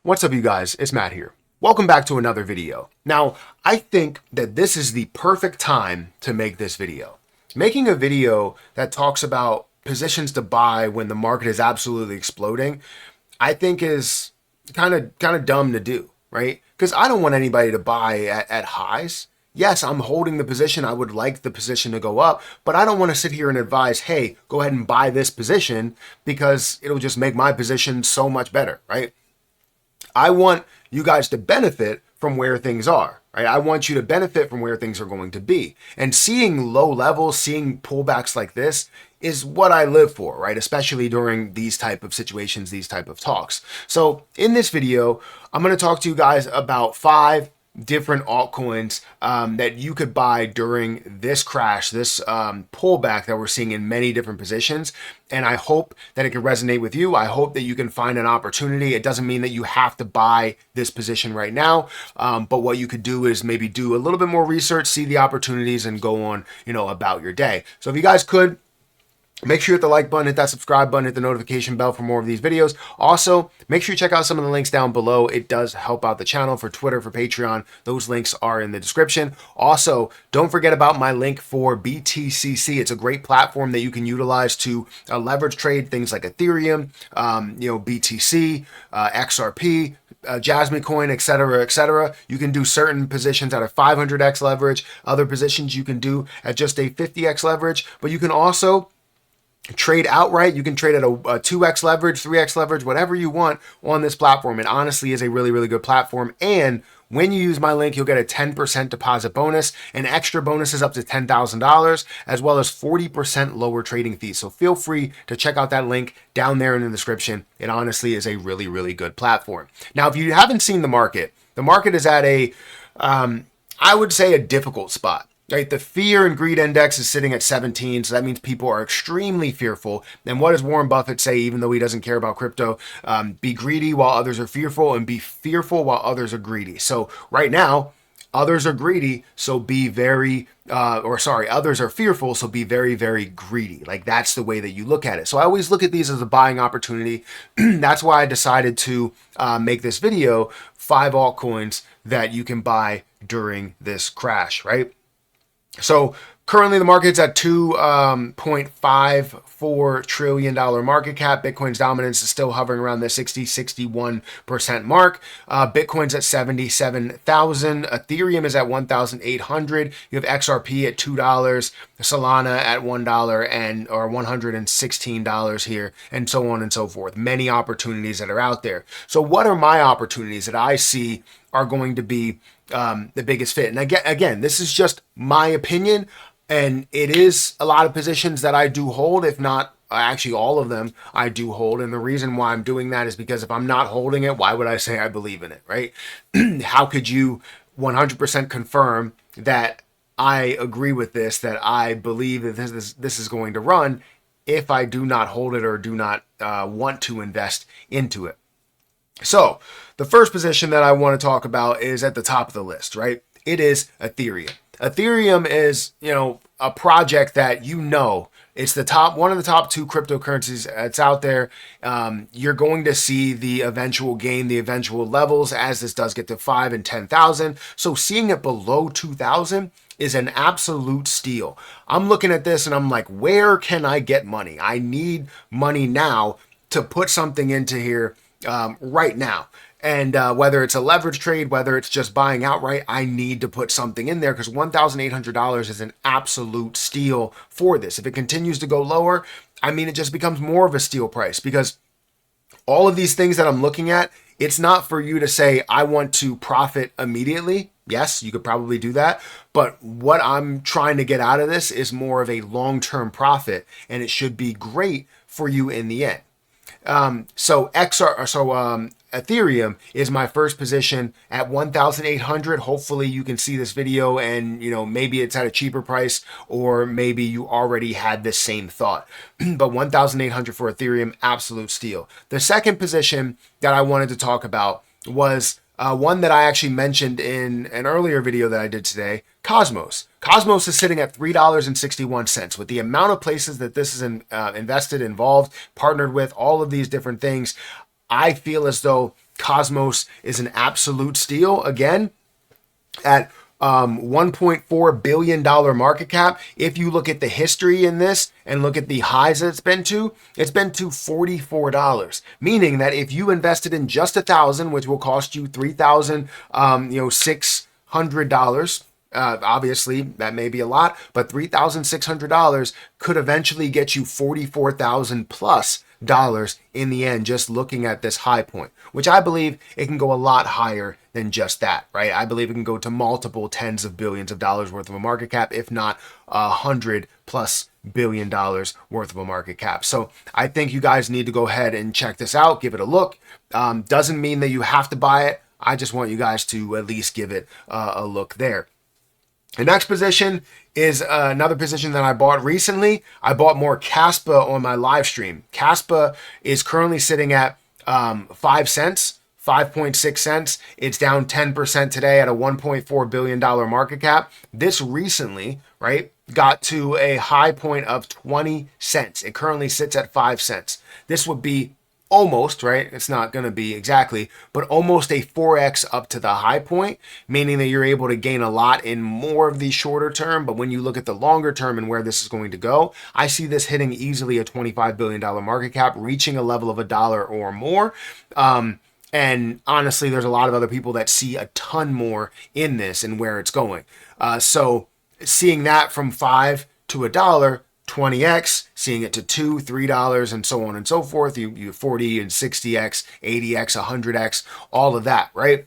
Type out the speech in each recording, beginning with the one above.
What's up, you guys? It's Matt here. Welcome back to another video. Now, I think that this is the perfect time to make this video. Making a video that talks about positions to buy when the market is absolutely exploding, I think is kind of dumb to do, right? Because I don't want anybody to buy at highs. Yes, I'm holding the position. I would like the position to go up, but I don't want to sit here and advise, hey, go ahead and buy this position because it'll just make my position so much better, right? I want you guys to benefit from where things are, right? I want you to benefit from where things are going to be. And seeing low levels, seeing pullbacks like this is what I live for, right? Especially during these type of situations, these type of talks. So in this video, I'm going to talk to you guys about 5 different altcoins that you could buy during this crash, this pullback that we're seeing in many different positions. And I hope that it can resonate with you. I hope that you can find an opportunity. It doesn't mean that you have to buy this position right now, but what you could do is maybe do a little bit more research, see the opportunities, and go on, about your day. So if you guys could, make sure you hit the like button, hit that subscribe button, hit the notification bell for more of these videos. Also, make sure you check out some of the links down below. It does help out the channel for Twitter, for Patreon. Those links are in the description. Also, don't forget about my link for BTCC. It's a great platform that you can utilize to leverage trade things like Ethereum, BTC, XRP, Jasmine coin, etc., etc. You can do certain positions at a 500x leverage. Other positions you can do at just a 50x leverage. But you can also trade outright. You can trade at a 2x leverage, 3x leverage, whatever you want on this platform. It honestly is a really, really good platform. And when you use my link, you'll get a 10% deposit bonus and extra bonuses up to $10,000, as well as 40% lower trading fees. So feel free to check out that link down there in the description. It honestly is a really, really good platform. Now, if you haven't seen the market is at a, I would say, a difficult spot. Right, the fear and greed index is sitting at 17, so that means people are extremely fearful. And what does Warren Buffett say, even though he doesn't care about crypto? Be greedy while others are fearful, and be fearful while others are greedy. So right now, others are greedy, so be very, others are fearful, so be very, very greedy. Like, that's the way that you look at it. So I always look at these as a buying opportunity. That's why I decided to make this video, 5 altcoins that you can buy during this crash, right? So currently the market's at $2.54 trillion market cap. Bitcoin's dominance is still hovering around the 61% mark. Bitcoin's at 77,000. Ethereum is at 1,800. You have XRP at $2, Solana at $1 or $116 here, and so on and so forth. Many opportunities that are out there. So what are my opportunities that I see are going to be the biggest fit? And again, this is just my opinion, and it is a lot of positions that I do hold, if not actually all of them I do hold. And the reason why I'm doing that is because if I'm not holding it, why would I say I believe in it, right? How could you 100% confirm that I agree with this, that I believe that this is going to run, if I do not hold it or do not want to invest into it? So the first position that I want to talk about is at the top of the list, right? It is Ethereum. Ethereum is, a project that it's one of the top 2 cryptocurrencies that's out there. You're going to see the eventual gain, the eventual levels as this does get to 5 and 10,000. So seeing it below 2,000 is an absolute steal. I'm looking at this and I'm like, where can I get money? I need money now to put something into here right now. And whether it's a leverage trade, whether it's just buying outright, I need to put something in there because $1,800 is an absolute steal for this. If it continues to go lower, it just becomes more of a steal price, because all of these things that I'm looking at, it's not for you to say, I want to profit immediately. Yes, you could probably do that. But what I'm trying to get out of this is more of a long-term profit, and it should be great for you in the end. Ethereum is my first position at 1,800. Hopefully you can see this video and, maybe it's at a cheaper price, or maybe you already had this same thought. But 1,800 for Ethereum, absolute steal. The second position that I wanted to talk about was one that I actually mentioned in an earlier video that I did today, Cosmos. Cosmos is sitting at $3.61. With the amount of places that this is invested, involved, partnered with, all of these different things, I feel as though Cosmos is an absolute steal. Again, at $1.4 billion market cap. If you look at the history in this and look at the highs that it's been to $44. Meaning that if you invested in just 1,000, which will cost you $3,600. Obviously, that may be a lot, but $3,600 could eventually get you $44,000 plus dollars in the end, just looking at this high point, which I believe it can go a lot higher than just that, right? I believe it can go to multiple tens of billions of dollars worth of a market cap, if not $100+ billion worth of a market cap. So I think you guys need to go ahead and check this out, give it a look. Doesn't mean that you have to buy it. I just want you guys to at least give it a look there. The next position is another position that I bought recently. I bought more Caspa on my live stream. Caspa is currently sitting at 5 cents, 5.6 cents. It's down 10% today at a $1.4 billion market cap. This recently, right, got to a high point of 20 cents. It currently sits at 5 cents. This would be almost, right? It's not going to be exactly, but almost a 4x up to the high point, meaning that you're able to gain a lot in more of the shorter term. But when you look at the longer term and where this is going to go, I see this hitting easily a $25 billion market cap, reaching a level of $1 or more. And honestly, there's a lot of other people that see a ton more in this and where it's going. So seeing that from $5 to $1, 20x, seeing it to $2, $3, and so on and so forth. You 40 and 60x, 80x, 100x, all of that, right?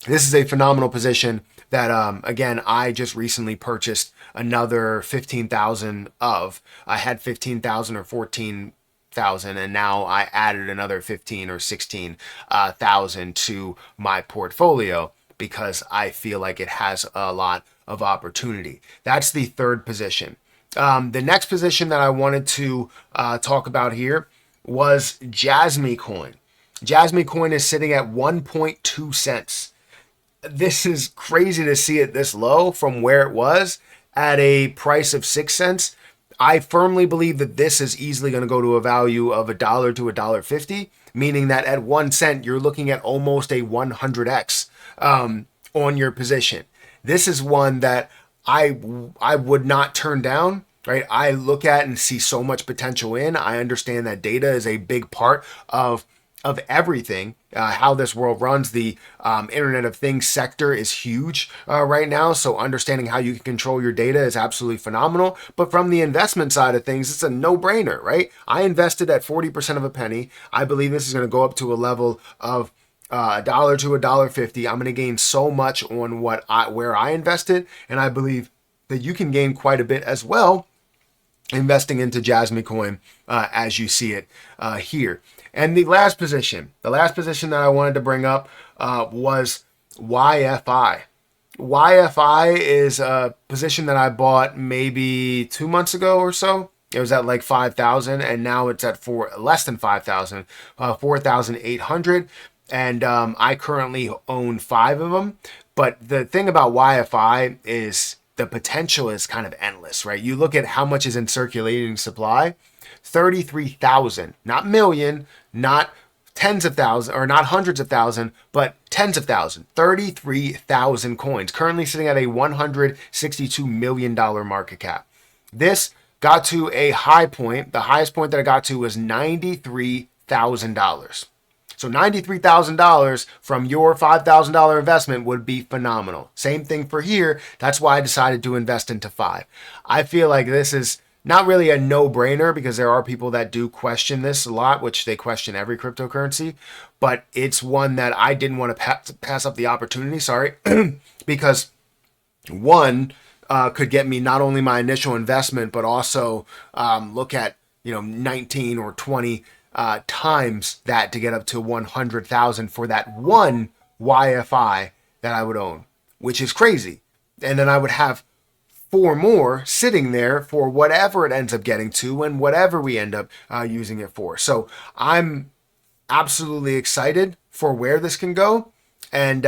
This is a phenomenal position that, again, I just recently purchased another 15,000 of. I had 15,000 or 14,000, and now I added another 15 or 16,000 to my portfolio because I feel like it has a lot of opportunity. That's the third position. The next position that I wanted to talk about here was Jasmy Coin. Jasmy Coin is sitting at 1.2 cents. This is crazy to see it this low from where it was at a price of 6 cents. I firmly believe that this is easily going to go to a value of $1 to $1.50, meaning that at 1 cent, you're looking at almost a 100x on your position. This is one that I would not turn down, right? I look at and see so much potential in. I understand that data is a big part of everything, how this world runs. The Internet of Things sector is huge right now. So understanding how you can control your data is absolutely phenomenal. But from the investment side of things, it's a no-brainer, right? I invested at 40% of a penny. I believe this is going to go up to a level of $1 to $1.50. I'm going to gain so much on where I invested, and I believe that you can gain quite a bit as well investing into Jasmy Coin as you see it here. And the last position that I wanted to bring up was YFI. YFI is a position that I bought maybe 2 months ago or so. It was at like 5,000, and now it's at less than 5,000, 4,800. And I currently own 5 of them. But the thing about YFI is the potential is kind of endless, right? You look at how much is in circulating supply, 33,000, not million, not tens of thousands, or not hundreds of thousands, but tens of thousands, 33,000 coins, currently sitting at a $162 million market cap. This got to a high point. The highest point that it got to was $93,000. So $93,000 from your $5,000 investment would be phenomenal. Same thing for here. That's why I decided to invest into 5. I feel like this is not really a no-brainer because there are people that do question this a lot, which they question every cryptocurrency. But it's one that I didn't want to pass up the opportunity, because one could get me not only my initial investment, but also look at 19 or 20 times that to get up to 100,000 for that one YFI that I would own, which is crazy. And then I would have 4 more sitting there for whatever it ends up getting to and whatever we end up using it for. So I'm absolutely excited for where this can go. And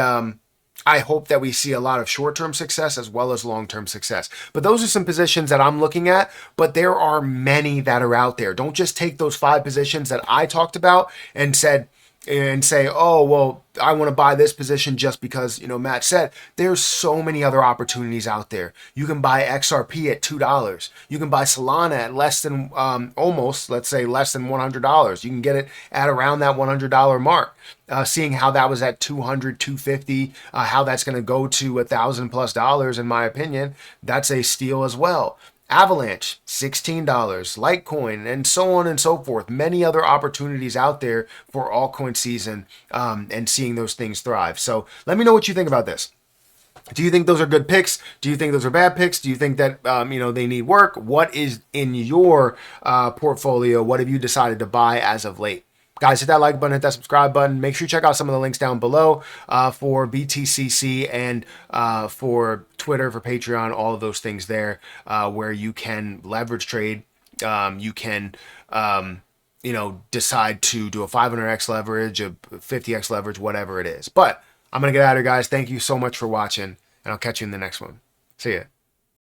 I hope that we see a lot of short-term success as well as long-term success. But those are some positions that I'm looking at, but there are many that are out there. Don't just take those 5 positions that I talked about and said, and say, oh, well, I want to buy this position just because, Matt said. There's so many other opportunities out there. You can buy XRP at $2. You can buy Solana at less than, almost, let's say, less than $100. You can get it at around that $100 mark. Seeing how that was at 200, 250, how that's going to go to $1,000+ in my opinion, that's a steal as well. Avalanche, $16, Litecoin, and so on and so forth. Many other opportunities out there for altcoin season, and seeing those things thrive. So let me know what you think about this. Do you think those are good picks? Do you think those are bad picks? Do you think that they need work? What is in your portfolio? What have you decided to buy as of late? Guys, hit that like button, hit that subscribe button. Make sure you check out some of the links down below for BTCC and for Twitter, for Patreon, all of those things there where you can leverage trade. You can, decide to do a 500x leverage, a 50x leverage, whatever it is. But I'm going to get out of here, guys. Thank you so much for watching, and I'll catch you in the next one. See ya.